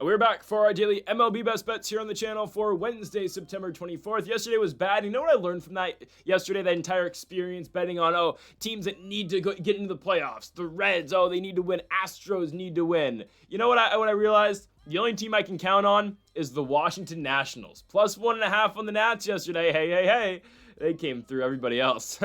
We're back for our daily MLB Best Bets here on the channel for Wednesday, September 24th. Yesterday was bad. You know what I learned from that yesterday, that entire experience betting on, teams that need to get into the playoffs. The Reds, they need to win. Astros need to win. You know what I realized? The only team I can count on is the Washington Nationals. Plus 1.5 on the Nats yesterday. Hey. They came through everybody else.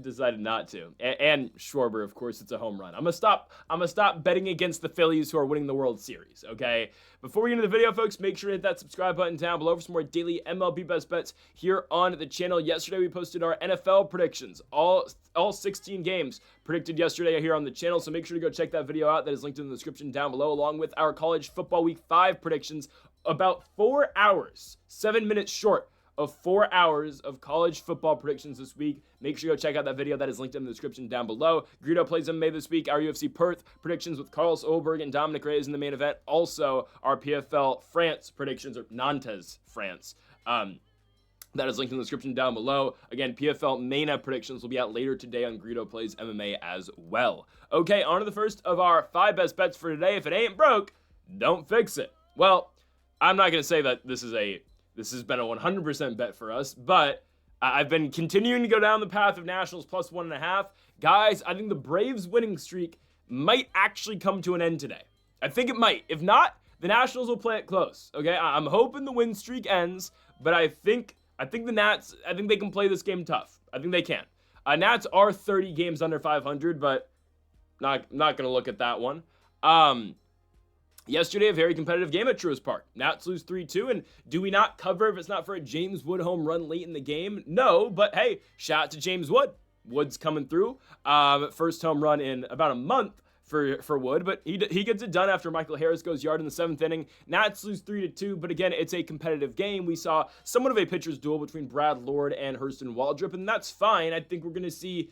Decided not to. And Schwarber, of course, it's a home run. I'm gonna stop betting against the Phillies who are winning the World Series, okay? Before we get into the video, folks, make sure to hit that subscribe button down below for some more daily MLB Best Bets here on the channel. Yesterday, we posted our NFL predictions. All 16 games predicted yesterday here on the channel, so make sure to go check that video out. That is linked in the description down below, along with our college football week 5 predictions. About 4 hours, 7 minutes short of 4 hours of college football predictions this week. Make sure you go check out that video. That is linked in the description down below. Greedo plays MMA this week. Our UFC Perth predictions with Carlos Ulberg and Dominic Reyes in the main event. Also, our PFL France predictions, or Nantes France. That is linked in the description down below. Again, PFL Mania predictions will be out later today on Greedo Plays MMA as well. Okay, on to the first of our 5 best bets for today. If it ain't broke, don't fix it. Well, I'm not going to say that this has been a 100% bet for us, but I've been continuing to go down the path of Nationals plus 1.5. Guys, I think the Braves winning streak might actually come to an end today. I think it might. If not, the Nationals will play it close, okay? I'm hoping the win streak ends, but I think the Nats, I think they can play this game tough. I think they can. Nats are 30 games under 500, but not going to look at that one. Yesterday, a very competitive game at Truist Park. Nats lose 3-2, and do we not cover if it's not for a James Wood home run late in the game? No, but hey, shout out to James Wood. Wood's coming through. First home run in about a month for Wood, but he gets it done after Michael Harris goes yard in the 7th inning. Nats lose 3-2, but again, it's a competitive game. We saw somewhat of a pitcher's duel between Brad Lord and Hurston Waldrop, and that's fine. I think we're going to see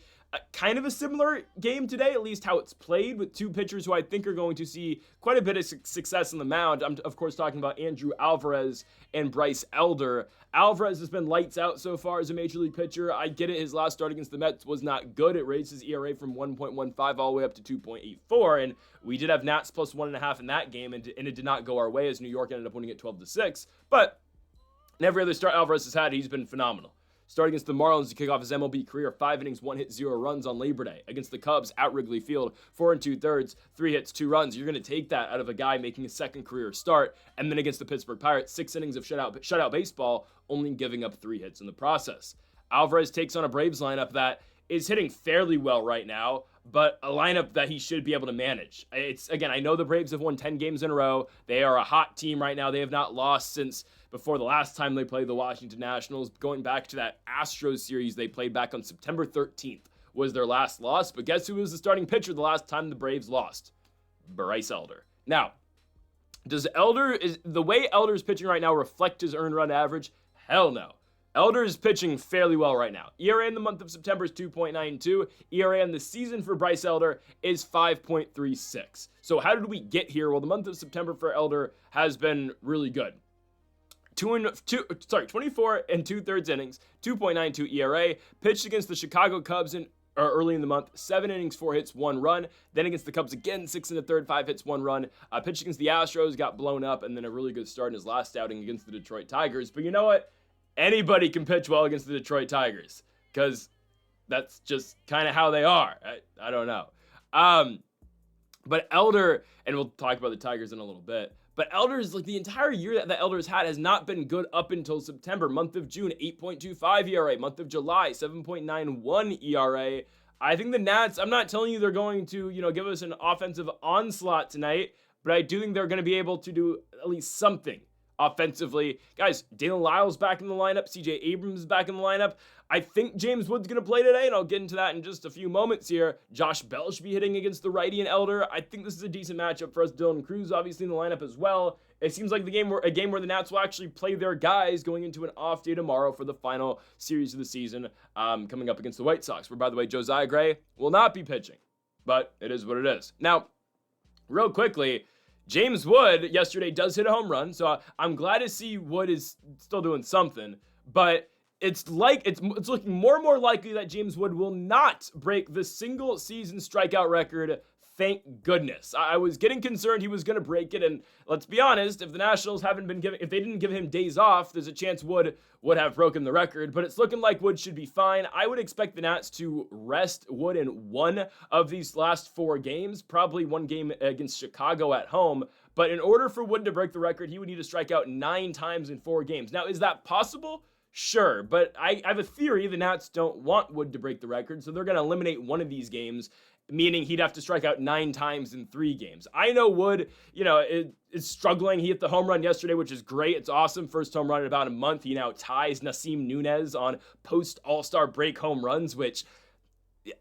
kind of a similar game today, at least how it's played, with 2 pitchers who I think are going to see quite a bit of success on the mound. I'm, of course, talking about Andrew Alvarez and Bryce Elder. Alvarez has been lights out so far as a major league pitcher. I get it, his last start against the Mets was not good. It raised his ERA from 1.15 all the way up to 2.84, and we did have Nats plus 1.5 in that game, and it did not go our way as New York ended up winning it 12-6. But in every other start Alvarez has had, he's been phenomenal. Starting against the Marlins to kick off his MLB career, 5 innings, 1 hit, 0 runs on Labor Day. Against the Cubs at Wrigley Field, 4 2/3, 3 hits, 2 runs. You're going to take that out of a guy making his second career start. And then against the Pittsburgh Pirates, 6 innings of shutout baseball, only giving up 3 hits in the process. Alvarez takes on a Braves lineup that is hitting fairly well right now, but a lineup that he should be able to manage. Again, I know the Braves have won 10 games in a row. They are a hot team right now. They have not lost since before the last time they played the Washington Nationals. Going back to that Astros series they played back on September 13th was their last loss. But guess who was the starting pitcher the last time the Braves lost? Bryce Elder. Now, does the way Elder's pitching right now reflect his earned run average? Hell no. Elder is pitching fairly well right now. ERA in the month of September is 2.92. ERA in the season for Bryce Elder is 5.36. So how did we get here? Well, the month of September for Elder has been really good. 24 2/3 innings, 2.92 ERA. Pitched against the Chicago Cubs early in the month, 7 innings, 4 hits, 1 run. Then against the Cubs again, 6 1/3, 5 hits, 1 run. Pitched against the Astros, got blown up, and then a really good start in his last outing against the Detroit Tigers. But you know what? Anybody can pitch well against the Detroit Tigers, because that's just kind of how they are. I don't know. But Elder, and we'll talk about the Tigers in a little bit, but Elder's, like, the entire year that Elder's had has not been good up until September. Month of June, 8.25 ERA. Month of July, 7.91 ERA. I think the Nats, I'm not telling you they're going to, give us an offensive onslaught tonight, but I do think they're going to be able to do at least something offensively. Guys, Dalen Lyle's back in the lineup. CJ Abrams is back in the lineup. I think James Wood's going to play today, and I'll get into that in just a few moments here. Josh Bell should be hitting against the righty and Elder. I think this is a decent matchup for us. Dylan Cruz obviously in the lineup as well. It seems like a game where the Nats will actually play their guys going into an off day tomorrow for the final series of the season, coming up against the White Sox, where, by the way, Josiah Gray will not be pitching, but it is what it is. Now, real quickly, James Wood yesterday does hit a home run, so I'm glad to see Wood is still doing something, but it's looking more and more likely that James Wood will not break the single season strikeout record Thank goodness. I was getting concerned he was going to break it, and let's be honest, if the Nationals if they didn't give him days off, there's a chance Wood would have broken the record, but it's looking like Wood should be fine. I would expect the Nats to rest Wood in one of these last 4 games, probably one game against Chicago at home, but in order for Wood to break the record, he would need to strike out 9 times in 4 games. Now, is that possible? Sure, but I have a theory the Nats don't want Wood to break the record, so they're going to eliminate one of these games, meaning he'd have to strike out 9 times in 3 games. I know Wood, is struggling. He hit the home run yesterday, which is great. It's awesome. First home run in about a month. He now ties Nasim Nunez on post-All-Star break home runs, which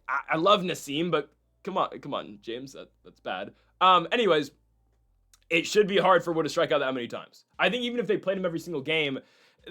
I love Nasim, but come on, James, that's bad. Anyways, it should be hard for Wood to strike out that many times. I think even if they played him every single game,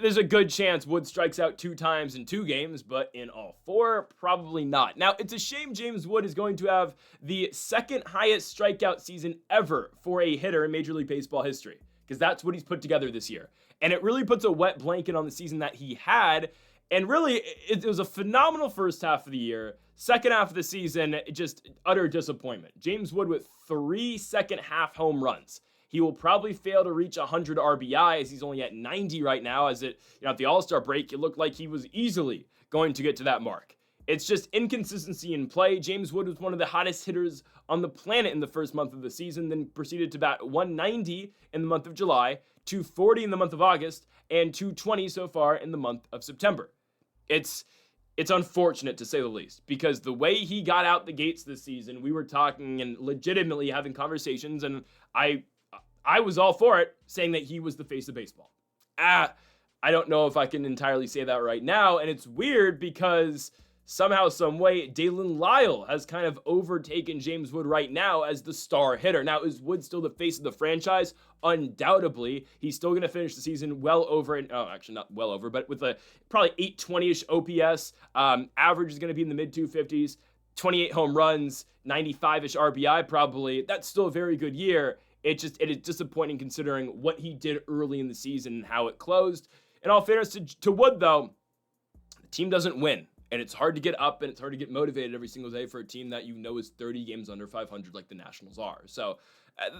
there's a good chance Wood strikes out 2 times in 2 games, but in all 4, probably not. Now, it's a shame James Wood is going to have the 2nd highest strikeout season ever for a hitter in Major League Baseball history, because that's what he's put together this year. And it really puts a wet blanket on the season that he had. And really, it was a phenomenal first half of the year. Second half of the season, just utter disappointment. James Wood with 3 second half home runs. He will probably fail to reach 100 RBI as he's only at 90 right now. At the All-Star break, it looked like he was easily going to get to that mark. It's just inconsistency in play. James Wood was one of the hottest hitters on the planet in the first month of the season, then proceeded to bat 190 in the month of July, 240 in the month of August, and 220 so far in the month of September. It's unfortunate, to say the least, because the way he got out the gates this season, we were talking and legitimately having conversations, and I was all for it, saying that he was the face of baseball. I don't know if I can entirely say that right now, and it's weird because somehow, some way, Dalen Lyle has kind of overtaken James Wood right now as the star hitter. Now, is Wood still the face of the franchise? Undoubtedly. He's still going to finish the season well over, actually not well over, but with a probably 820-ish OPS. Average is going to be in the mid-250s, 28 home runs, 95-ish RBI probably. That's still a very good year. It is disappointing considering what he did early in the season and how it closed. In all fairness to Wood, though, the team doesn't win. And it's hard to get up and it's hard to get motivated every single day for a team that is 30 games under 500 like the Nationals are. So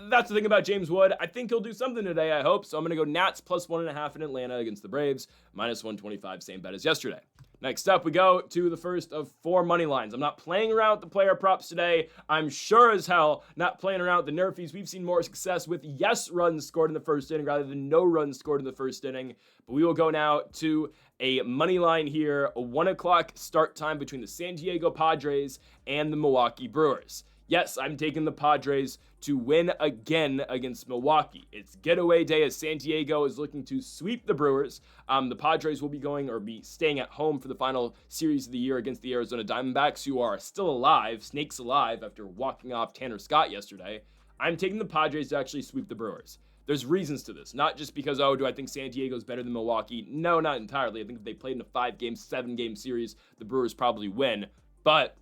that's the thing about James Wood. I think he'll do something today, I hope. So I'm going to go Nats plus 1.5 in Atlanta against the Braves, minus 125, same bet as yesterday. Next up, we go to the first of 4 money lines. I'm not playing around with the player props today. I'm sure as hell not playing around with the nerfies. We've seen more success with yes runs scored in the first inning rather than no runs scored in the first inning. But we will go now to a money line here, a 1 o'clock start time between the San Diego Padres and the Milwaukee Brewers. Yes, I'm taking the Padres to win again against Milwaukee. It's getaway day as San Diego is looking to sweep the Brewers. The Padres will be staying at home for the final series of the year against the Arizona Diamondbacks, who are still alive, snakes alive, after walking off Tanner Scott yesterday. I'm taking the Padres to actually sweep the Brewers. There's reasons to this, not just because, do I think San Diego's better than Milwaukee? No, not entirely. I think if they played in a 5-game, 7-game series, the Brewers probably win. But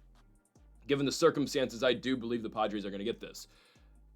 given the circumstances, I do believe the Padres are going to get this.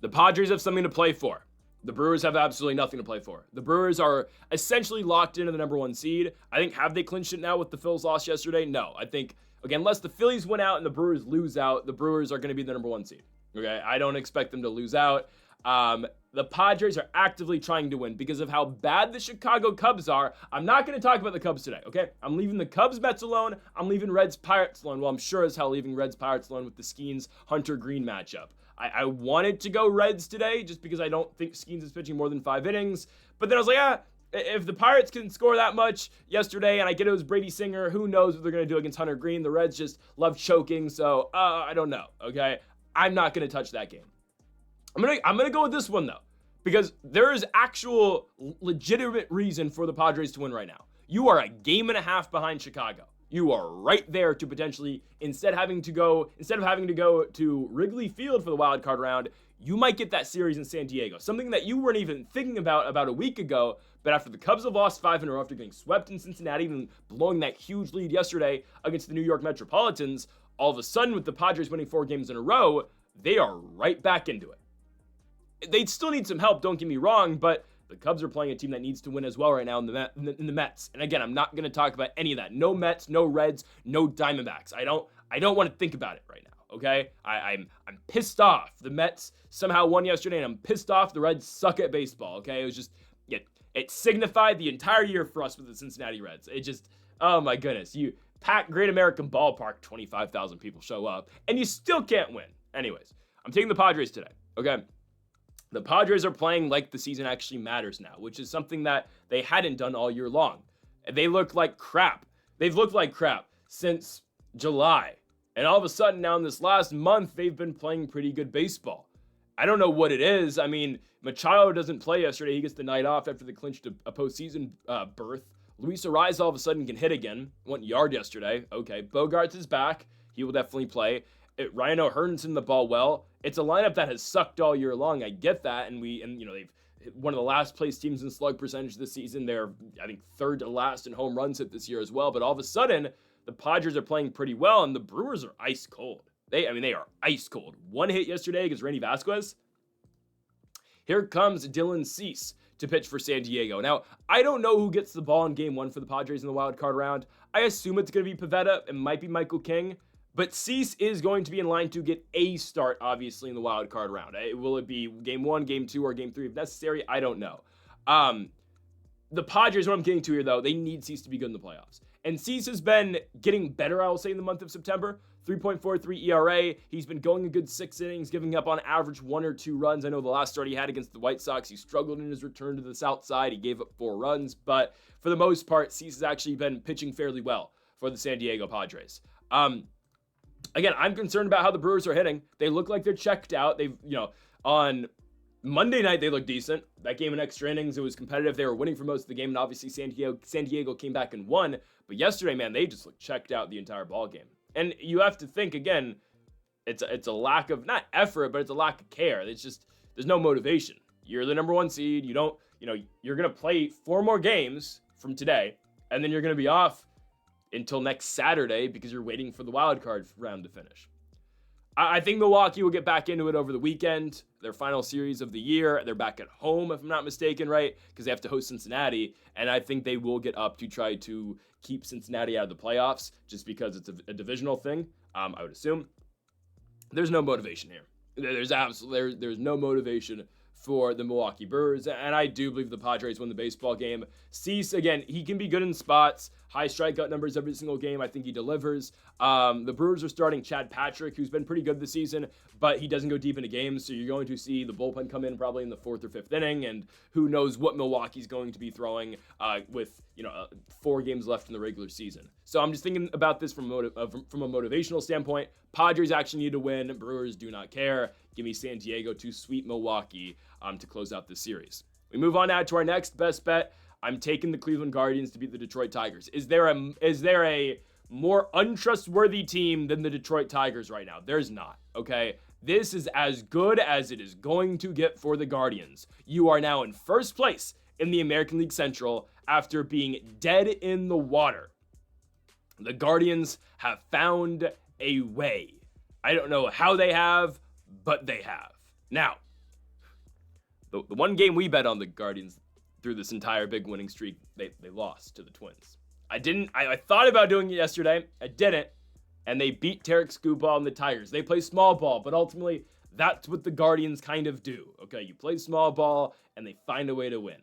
The Padres have something to play for. The Brewers have absolutely nothing to play for. The Brewers are essentially locked into the number 1 seed. I think, have they clinched it now with the Phils loss yesterday? No. I think, again, unless the Phillies win out and the Brewers lose out, the Brewers are going to be the number 1 seed. Okay, I don't expect them to lose out. The Padres are actively trying to win because of how bad the Chicago Cubs are. I'm not going to talk about the Cubs today, okay? I'm leaving the Cubs-Mets alone. I'm leaving Reds-Pirates alone. Well, I'm sure as hell leaving Reds-Pirates alone with the Skeens-Hunter Green matchup. I wanted to go Reds today just because I don't think Skeens is pitching more than 5 innings. But then I was like, if the Pirates can score that much yesterday and I get it was Brady Singer, who knows what they're going to do against Hunter Green. The Reds just love choking, so I don't know, okay? I'm not going to touch that game. I'm gonna go with this one, though, because there is actual legitimate reason for the Padres to win right now. You are a game and a half behind Chicago. You are right there to potentially, instead of having to go to Wrigley Field for the wild card round, you might get that series in San Diego. Something that you weren't even thinking about a week ago, but after the Cubs have lost 5 in a row, after getting swept in Cincinnati and blowing that huge lead yesterday against the New York Metropolitans, all of a sudden with the Padres winning 4 games in a row, they are right back into it. They'd still need some help, don't get me wrong, but the Cubs are playing a team that needs to win as well right now in the Mets. And again, I'm not going to talk about any of that. No Mets, no Reds, no Diamondbacks. I don't want to think about it right now. okay? I'm pissed off. The Mets somehow won yesterday, and I'm pissed off. The Reds suck at baseball, okay? It was just, it signified the entire year for us with the Cincinnati Reds. It just, oh my goodness. You pack Great American Ballpark, 25,000 people show up, and you still can't win. Anyways, I'm taking the Padres today, okay? The Padres are playing like the season actually matters now, which is something that they hadn't done all year long. They look like crap. They've looked like crap since July. And all of a sudden now in this last month, they've been playing pretty good baseball. I don't know what it is. I mean, Machado doesn't play yesterday. He gets the night off after they clinched a postseason berth. Luis Ariz all of a sudden can hit again. Went yard yesterday. Okay, Bogarts is back. He will definitely play. Ryan O'Hearn's in the ball well. It's a lineup that has sucked all year long. I get that, and they've one of the last place teams in slug percentage this season. They're, I think, third to last in home runs hit this year as well. But all of a sudden, the Padres are playing pretty well, and the Brewers are ice cold. They are ice cold. One hit yesterday against Randy Vasquez. Here comes Dylan Cease to pitch for San Diego. Now, I don't know who gets the ball in Game 1 for the Padres in the wild card round. I assume it's going to be Pivetta. It might be Michael King. But Cease is going to be in line to get a start, obviously, in the wild card round. Will it be Game 1, Game 2, or Game 3 if necessary? I don't know. The Padres, what I'm getting to here, though, they need Cease to be good in the playoffs. And Cease has been getting better, I will say, in the month of September. 3.43 ERA. He's been going a good 6 innings, giving up on average 1 or 2 runs. I know the last start he had against the White Sox, he struggled in his return to the south side. He gave up 4 runs. But for the most part, Cease has actually been pitching fairly well for the San Diego Padres. Again, I'm concerned about how the Brewers are hitting. They look like they're checked out. On Monday night, they looked decent. That game in extra innings, it was competitive. They were winning for most of the game, and obviously San Diego came back and won. But yesterday, man, they just looked checked out the entire ball game. And you have to think, again, it's a lack of, not effort, but it's a lack of care. It's just, there's no motivation. You're the number 1 seed. You're going to play 4 more games from today, and then you're going to be off until next Saturday because you're waiting for the wild card round to finish. I think Milwaukee will get back into it over the weekend. Their final series of the year. They're back at home, if I'm not mistaken, right? Because they have to host Cincinnati. And I think they will get up to try to keep Cincinnati out of the playoffs just because it's a divisional thing, I would assume. There's no motivation here. There's no motivation for the Milwaukee Brewers, and I do believe the Padres win the baseball game. Cease, again, he can be good in spots, high strikeout numbers every single game. I think he delivers. The Brewers are starting Chad Patrick, who's been pretty good this season, but he doesn't go deep into games, so you're going to see the bullpen come in probably in the 4th or 5th inning, and who knows what Milwaukee's going to be throwing with 4 games left in the regular season. So I'm just thinking about this from a motivational standpoint. Padres actually need to win. Brewers do not care. Give me San Diego to sweep Milwaukee to close out this series. We move on now to our next best bet. I'm taking the Cleveland Guardians to beat the Detroit Tigers. Is there a more untrustworthy team than the Detroit Tigers right now? There's not, okay? This is as good as it is going to get for the Guardians. You are now in first place in the American League Central after being dead in the water. The Guardians have found a way. I don't know how they have, but they have. Now, the one game we bet on the Guardians through this entire big winning streak, they lost to the Twins. I thought about doing it yesterday. I didn't. And they beat Tarek Skubal and the Tigers. They play small ball, but ultimately, that's what the Guardians kind of do. Okay, you play small ball, and they find a way to win.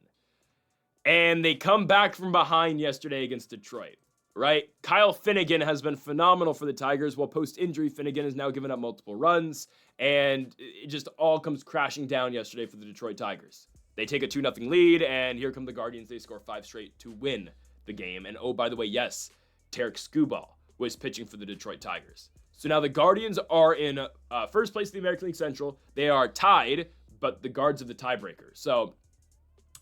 And they come back from behind yesterday against Detroit, right? Kyle Finnegan has been phenomenal for the Tigers, while post-injury, Finnegan has now given up multiple runs, and it just all comes crashing down yesterday for the Detroit Tigers. They take a 2-0 lead, and here come the Guardians. They score 5 straight to win the game. And oh, by the way, yes, Tarek Skubal was pitching for the Detroit Tigers. So now the Guardians are in first place in the American League Central. They are tied, but the Guards are the tiebreaker. So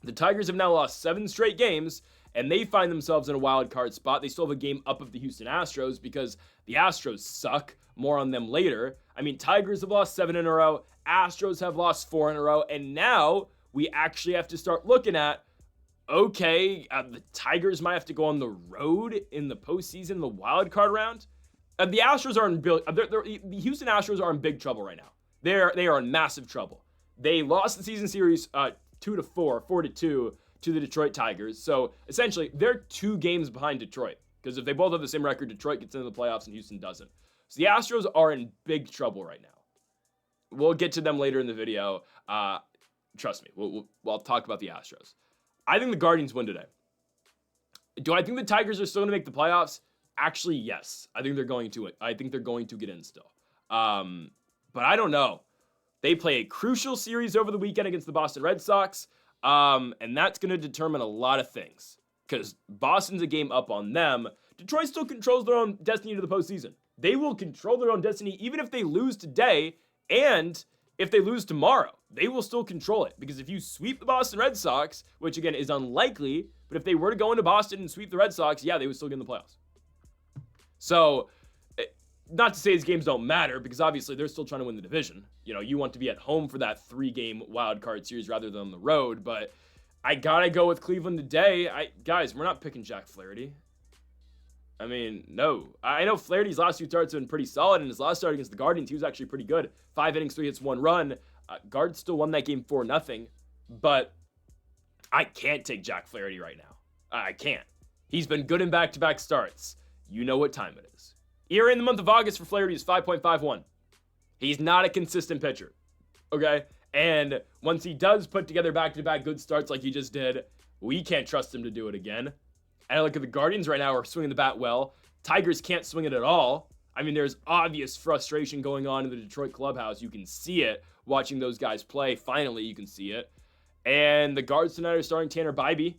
the Tigers have now lost 7 straight games, and they find themselves in a wild card spot. They still have a game up of the Houston Astros because the Astros suck. More on them later. I mean, Tigers have lost 7 in a row. Astros have lost 4 in a row. And now we actually have to start looking at, okay, the Tigers might have to go on the road in the postseason, the wild card round. The Astros are the Houston Astros are in big trouble right now. They are in massive trouble. They lost the season series 2-4, 4-2 to the Detroit Tigers. So essentially, they're 2 games behind Detroit because if they both have the same record, Detroit gets into the playoffs and Houston doesn't. So the Astros are in big trouble right now. We'll get to them later in the video. Trust me, I'll talk about the Astros. I think the Guardians win today. Do I think the Tigers are still going to make the playoffs? Actually, yes. I think they're going to. I think they're going to get in still. But I don't know. They play a crucial series over the weekend against the Boston Red Sox, and that's going to determine a lot of things. Because Boston's a game up on them. Detroit still controls their own destiny to the postseason. They will control their own destiny even if they lose today, and if they lose tomorrow. They will still control it. Because if you sweep the Boston Red Sox, which again is unlikely, but if they were to go into Boston and sweep the Red Sox, yeah, they would still get in the playoffs. So, not to say these games don't matter, because obviously they're still trying to win the division. You know, you want to be at home for that 3-game wild card series rather than on the road, but I gotta go with Cleveland today. Guys, we're not picking Jack Flaherty. I mean, no. I know Flaherty's last few starts have been pretty solid, and his last start against the Guardians, he was actually pretty good. 5 innings, 3 hits, 1 run. Guards still won that game 4-0, but I can't take Jack Flaherty right now. I can't. He's been good in back-to-back starts. You know what time it is. ERA in the month of August for Flaherty is 5.51. He's not a consistent pitcher, okay? And once he does put together back-to-back good starts like he just did, we can't trust him to do it again. And I look at the Guardians right now are swinging the bat well. Tigers can't swing it at all. I mean, there's obvious frustration going on in the Detroit clubhouse. You can see it watching those guys play. Finally, you can see it. And the Guards tonight are starting Tanner Bibee.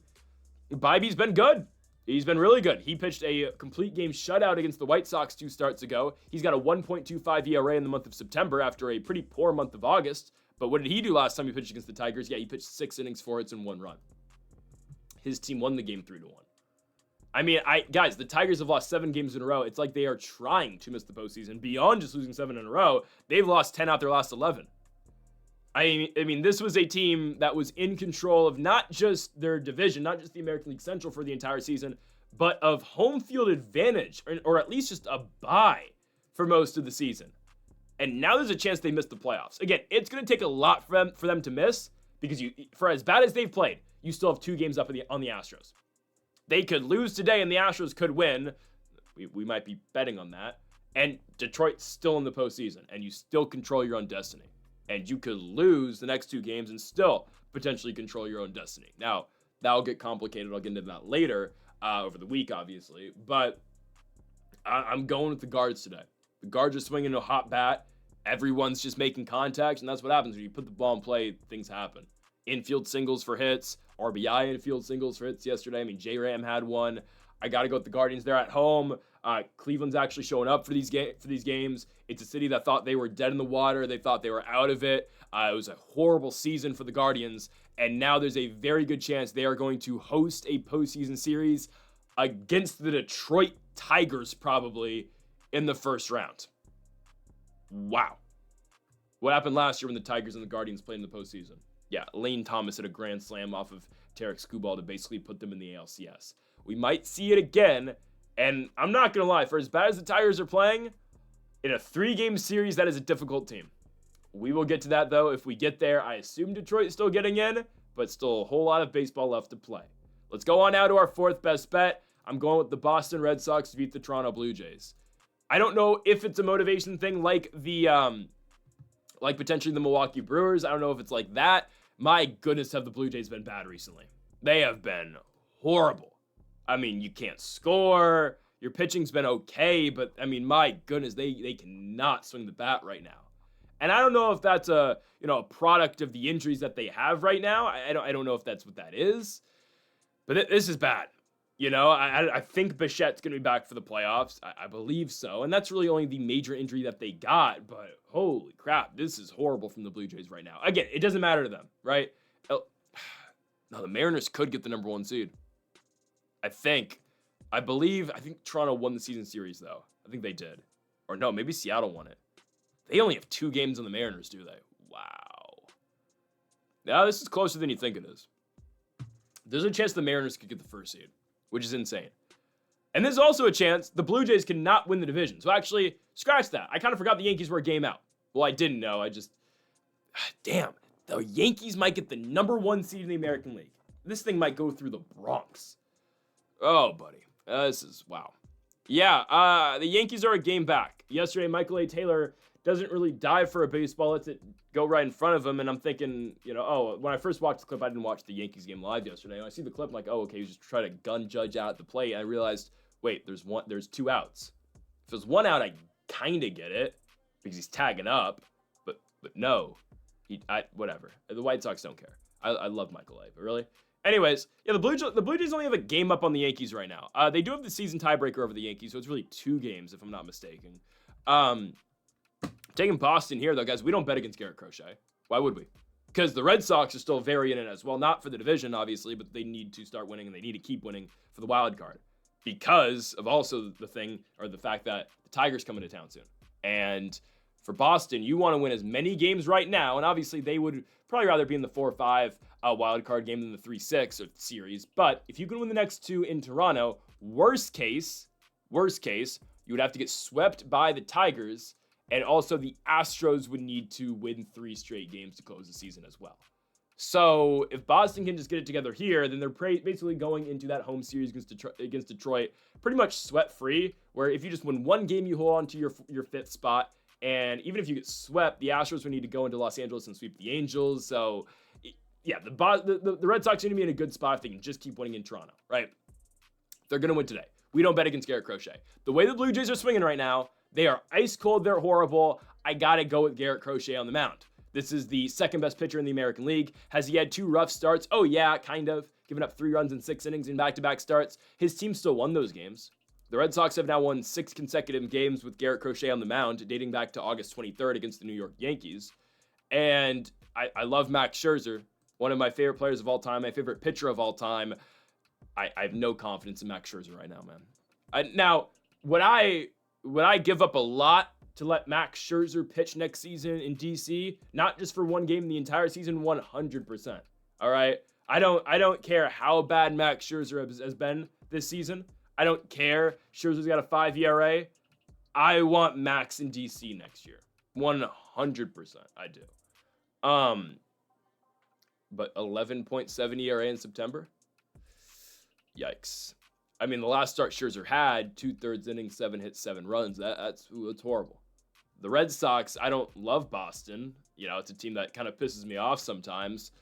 Bibee's been good. He's been really good. He pitched a complete game shutout against the White Sox 2 starts ago. He's got a 1.25 ERA in the month of September after a pretty poor month of August. But what did he do last time he pitched against the Tigers? Yeah, he pitched 6 innings, 4 hits, and 1 run. His team won the game 3-1. I mean, guys, the Tigers have lost 7 games in a row. It's like they are trying to miss the postseason. Beyond just losing 7 in a row, they've lost 10 out their last 11. I mean, this was a team that was in control of not just their division, not just the American League Central for the entire season, but of home field advantage, or at least just a bye for most of the season. And now there's a chance they miss the playoffs. Again, it's going to take a lot for them to miss, because for as bad as they've played, you still have 2 games up on the Astros. They could lose today and the Astros could win. We might be betting on that. And Detroit's still in the postseason, and you still control your own destiny. And you could lose the next 2 games and still potentially control your own destiny. Now, that'll get complicated. I'll get into that later over the week, obviously. But I'm going with the Guards today. The Guards are swinging a hot bat. Everyone's just making contact, and that's what happens when you put the ball in play. Things happen. Infield singles for hits. RBI infield singles for hits yesterday. I mean, J-Ram had one. I got to go with the Guardians. They're at home. Cleveland's actually showing up for these games. It's a city that thought they were dead in the water. They thought they were out of it. It was a horrible season for the Guardians, and now there's a very good chance they are going to host a postseason series against the Detroit Tigers, probably, in the first round. Wow. What happened last year when the Tigers and the Guardians played in the postseason? Yeah, Lane Thomas hit a grand slam off of Tarek Skubal to basically put them in the ALCS. We might see it again, and I'm not going to lie, for as bad as the Tigers are playing, in a 3-game series, that is a difficult team. We will get to that, though, if we get there. I assume Detroit is still getting in, but still a whole lot of baseball left to play. Let's go on now to our 4th best bet. I'm going with the Boston Red Sox to beat the Toronto Blue Jays. I don't know if it's a motivation thing like potentially the Milwaukee Brewers. I don't know if it's like that. My goodness, have the Blue Jays been bad recently. They have been horrible. I mean, you can't score. Your pitching's been okay, but I mean, my goodness, they cannot swing the bat right now. And I don't know if that's a product of the injuries that they have right now. I don't know if that's what that is, but this is bad. I think Bichette's going to be back for the playoffs. I believe so. And that's really only the major injury that they got. But holy crap, this is horrible from the Blue Jays right now. Again, it doesn't matter to them, right? No, the Mariners could get the number 1 seed. I think Toronto won the season series, though. I think they did. Or no, maybe Seattle won it. They only have 2 games on the Mariners, do they? Wow. Now, this is closer than you think it is. There's a chance the Mariners could get the 1st seed, which is insane. And there's also a chance the Blue Jays cannot win the division. So actually, scratch that. I kind of forgot the Yankees were a game out. Well, I didn't know. Damn. The Yankees might get the number 1 seed in the American League. This thing might go through the Bronx. Oh, buddy. This is, wow. Yeah, the Yankees are a game back. yesterday, Michael A. Taylor doesn't really dive for a baseball, lets it go right in front of him, and I'm thinking, when I first watched the clip, I didn't watch the Yankees game live yesterday, and I see the clip, I'm like, oh, okay, he's just trying to gun judge out the plate, and I realized, wait, there's 2 outs. If there's 1 out, I kind of get it, because he's tagging up, but no, whatever. The White Sox don't care. I love Michael A., but really? Anyways, yeah, the Blue Jays only have a game up on the Yankees right now. They do have the season tiebreaker over the Yankees, so it's really 2 games, if I'm not mistaken. Taking Boston here, though, guys, we don't bet against Garrett Crochet. Why would we? Because the Red Sox are still very in it as well. Not for the division, obviously, but they need to start winning, and they need to keep winning for the wild card. Because of also the fact that the Tigers come into town soon. And for Boston, you want to win as many games right now, and obviously they would probably rather be in the 4-5 wild card game than the 3-6 series. But if you can win the next 2 in Toronto, worst case, you would have to get swept by the Tigers, and also the Astros would need to win 3 straight games to close the season as well. So if Boston can just get it together here, then they're basically going into that home series against Detroit pretty much sweat-free, where if you just win 1 game, you hold on to your 5th spot. And even if you get swept, the Astros would need to go into Los Angeles and sweep the Angels. So, yeah, the Red Sox are going to be in a good spot if they can just keep winning in Toronto, right? They're going to win today. We don't bet against Garrett Crochet. The way the Blue Jays are swinging right now, they are ice cold. They're horrible. I got to go with Garrett Crochet on the mound. This is the 2nd best pitcher in the American League. Has he had 2 rough starts? Oh, yeah, kind of. Giving up 3 runs in 6 innings in back-to-back starts. His team still won those games. The Red Sox have now won 6 consecutive games with Garrett Crochet on the mound, dating back to August 23rd against the New York Yankees. And I love Max Scherzer, one of my favorite players of all time, my favorite pitcher of all time. I have no confidence in Max Scherzer right now, man. Now, would I give up a lot to let Max Scherzer pitch next season in DC? Not just for 1 game, the entire season, 100%. All right? I don't care how bad Max Scherzer has been this season. I don't care. Scherzer's got a 5 ERA. I want Max in DC next year. 100%. I do. But 11.7 ERA in September? Yikes. I mean, the last start Scherzer had, 2/3 innings, 7 hits, 7 runs. That's horrible. The Red Sox, I don't love Boston. It's a team that kind of pisses me off sometimes.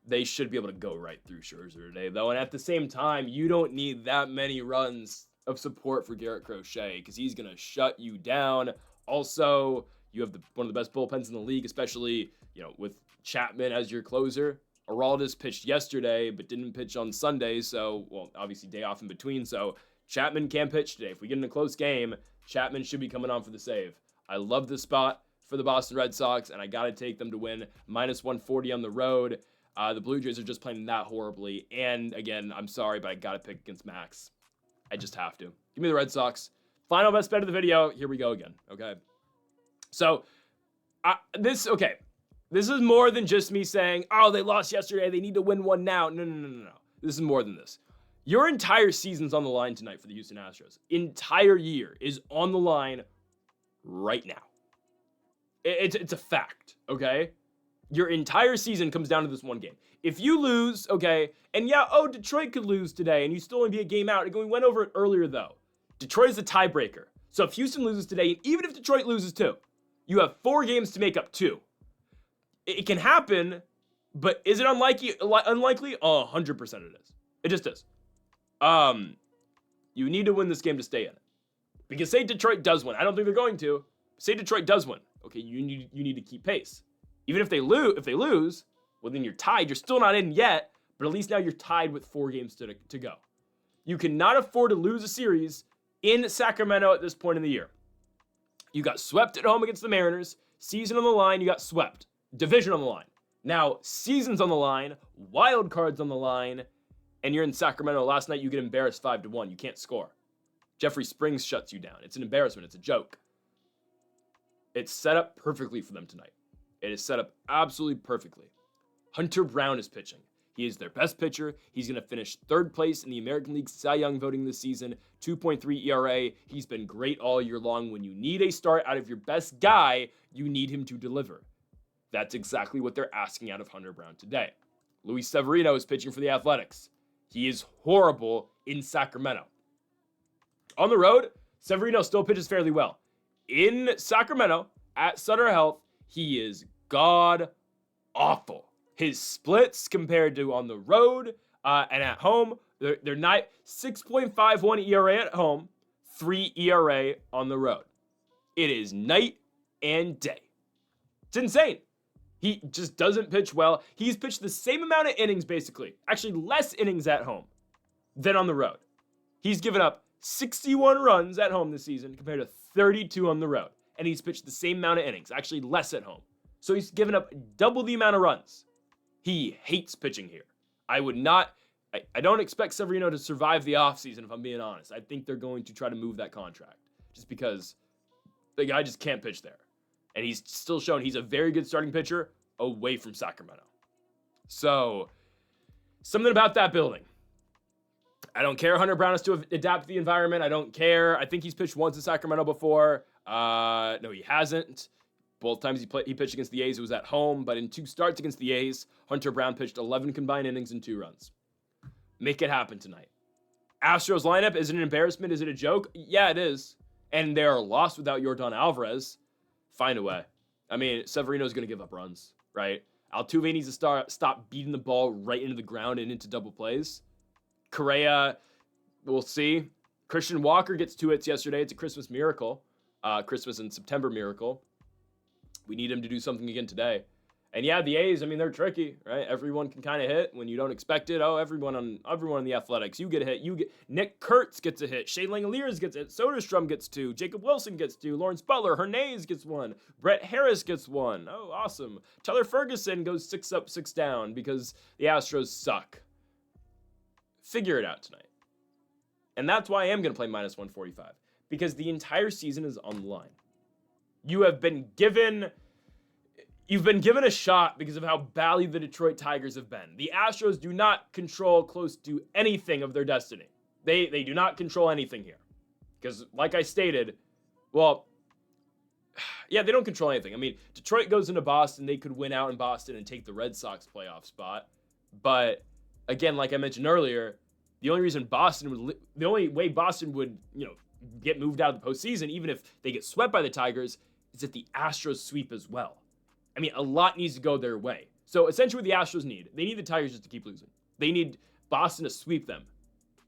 They should be able to go right through Scherzer today, though. And at the same time, you don't need that many runs of support for Garrett Crochet because he's going to shut you down. Also, you have one of the best bullpens in the league, especially, with Chapman as your closer. Aroldis pitched yesterday, but didn't pitch on Sunday. So, obviously day off in between. So Chapman can pitch today. If we get in a close game, Chapman should be coming on for the save. I love this spot for the Boston Red Sox, and I got to take them to win -140 on the road. The Blue Jays are just playing that horribly. And again, I'm sorry, but I got to pick against Max. I just have to. Give me the Red Sox. Final best bet of the video. Here we go again. Okay. So this is more than just me saying, oh, they lost yesterday. They need to win one now. No. This is more than this. Your entire season's on the line tonight for the Houston Astros. Entire year is on the line right now. It's a fact, okay? Your entire season comes down to this 1 game. If you lose, okay, and Detroit could lose today, and you still only be a game out. We went over it earlier, though. Detroit is the tiebreaker. So if Houston loses today, and even if Detroit loses too, you have 4 games to make up 2. It can happen, but is it unlikely? 100% it is. It just is. You need to win this game to stay in it. Because say Detroit does win. I don't think they're going to. Say Detroit does win. Okay, you need to keep pace. Even if they lose, well, then you're tied. You're still not in yet, but at least now you're tied with 4 games to go. You cannot afford to lose a series in Sacramento at this point in the year. You got swept at home against the Mariners. Season on the line, you got swept. Division on the line. Now, season's on the line. Wild card's on the line. And you're in Sacramento. Last night, you get embarrassed 5-1. You can't score. Jeffrey Springs shuts you down. It's an embarrassment. It's a joke. It's set up perfectly for them tonight. It is set up absolutely perfectly. Hunter Brown is pitching. He is their best pitcher. He's going to finish 3rd place in the American League Cy Young voting this season. 2.3 ERA. He's been great all year long. When you need a start out of your best guy, you need him to deliver. That's exactly what they're asking out of Hunter Brown today. Luis Severino is pitching for the Athletics. He is horrible in Sacramento. On the road, Severino still pitches fairly well. in Sacramento at Sutter Health, he is god awful. His splits compared to on the road and at home, they're not 6.51 ERA at home, 3 ERA on the road. It is night and day. It's insane. He just doesn't pitch well. He's pitched the same amount of innings, basically. Actually, less innings at home than on the road. He's given up 61 runs at home this season compared to 32 on the road. And he's pitched the same amount of innings, actually less at home. So he's given up double the amount of runs. He hates pitching here. I don't expect Severino to survive the offseason, if I'm being honest. I think they're going to try to move that contract just because the guy just can't pitch there. And he's still shown he's a very good starting pitcher away from Sacramento. So, something about that building. I don't care. Hunter Brown has to adapt to the environment. I don't care. I think he's pitched once in Sacramento before. No, he hasn't. Both times he pitched against the A's, it was at home. But in 2 starts against the A's, Hunter Brown pitched 11 combined innings and 2 runs. Make it happen tonight. Astros lineup, is it an embarrassment? Is it a joke? Yeah, it is. And they are lost without Yordan Alvarez. Find a way. I mean, Severino's going to give up runs, right? Altuve needs to stop beating the ball right into the ground and into double plays. Correa, we'll see. Christian Walker gets 2 hits yesterday. It's a Christmas miracle. Christmas and September miracle. We need him to do something again today. And yeah, the A's, I mean, they're tricky, right? Everyone can kind of hit when you don't expect it. Oh, everyone on the Athletics, you get a hit. Nick Kurtz gets a hit. Shea Langeliers gets it. Soderstrom gets 2. Jacob Wilson gets 2. Lawrence Butler, Hernandez gets 1. Brett Harris gets 1. Oh, awesome. Tyler Ferguson goes 6 up, 6 down because the Astros suck. Figure it out tonight. And that's why I am going to play minus 145 because the entire season is on the line. You've been given a shot because of how badly the Detroit Tigers have been. The Astros do not control close to anything of their destiny. They do not control anything here. Because, like I stated, well, yeah, they don't control anything. I mean, Detroit goes into Boston, they could win out in Boston and take the Red Sox playoff spot. But, again, like I mentioned earlier, the only way Boston would, get moved out of the postseason, even if they get swept by the Tigers, is if the Astros sweep as well. I mean, a lot needs to go their way. So essentially what the Astros they need the Tigers just to keep losing. They need Boston to sweep them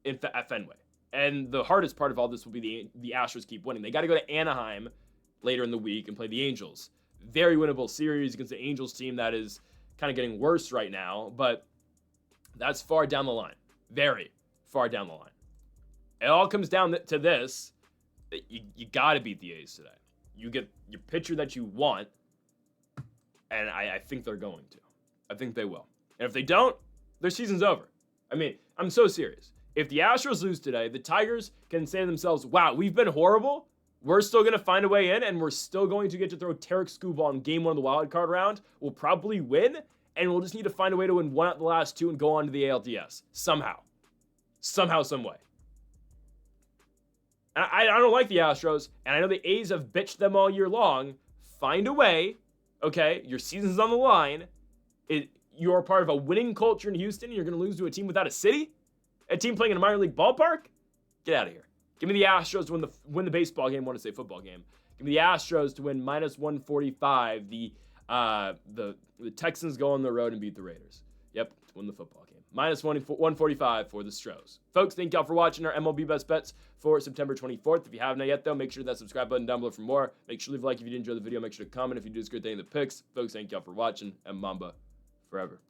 at Fenway. And the hardest part of all this will be the Astros keep winning. They got to go to Anaheim later in the week and play the Angels. Very winnable series against the Angels team that is kind of getting worse right now, but that's far down the line. Very far down the line. It all comes down to this. You got to beat the A's today. You get your pitcher that you want, and I think they're going to. I think they will. And if they don't, their season's over. I mean, I'm so serious. If the Astros lose today, the Tigers can say to themselves, wow, we've been horrible. We're still going to find a way in, and we're still going to get to throw Tarek Skubal in game 1 of the wild card round. We'll probably win, and we'll just need to find a way to win 1 out of the last 2 and go on to the ALDS. Somehow, some way. I don't like the Astros, and I know the A's have bitched them all year long. Find a way, okay? Your season's on the line. You're part of a winning culture in Houston, and you're going to lose to a team without a city? A team playing in a minor league ballpark? Get out of here. Give me the Astros to win the baseball game. I want to say football game. Give me the Astros to win minus 145. The Texans go on the road and beat the Raiders. Yep, to win the football game. Minus 145 for the Stros. Folks, thank y'all for watching our MLB Best Bets for September 24th. If you haven't yet, though, make sure that subscribe button down below for more. Make sure to leave a like if you did enjoy the video. Make sure to comment if you do this good thing in the picks. Folks, thank y'all for watching. And Mamba forever.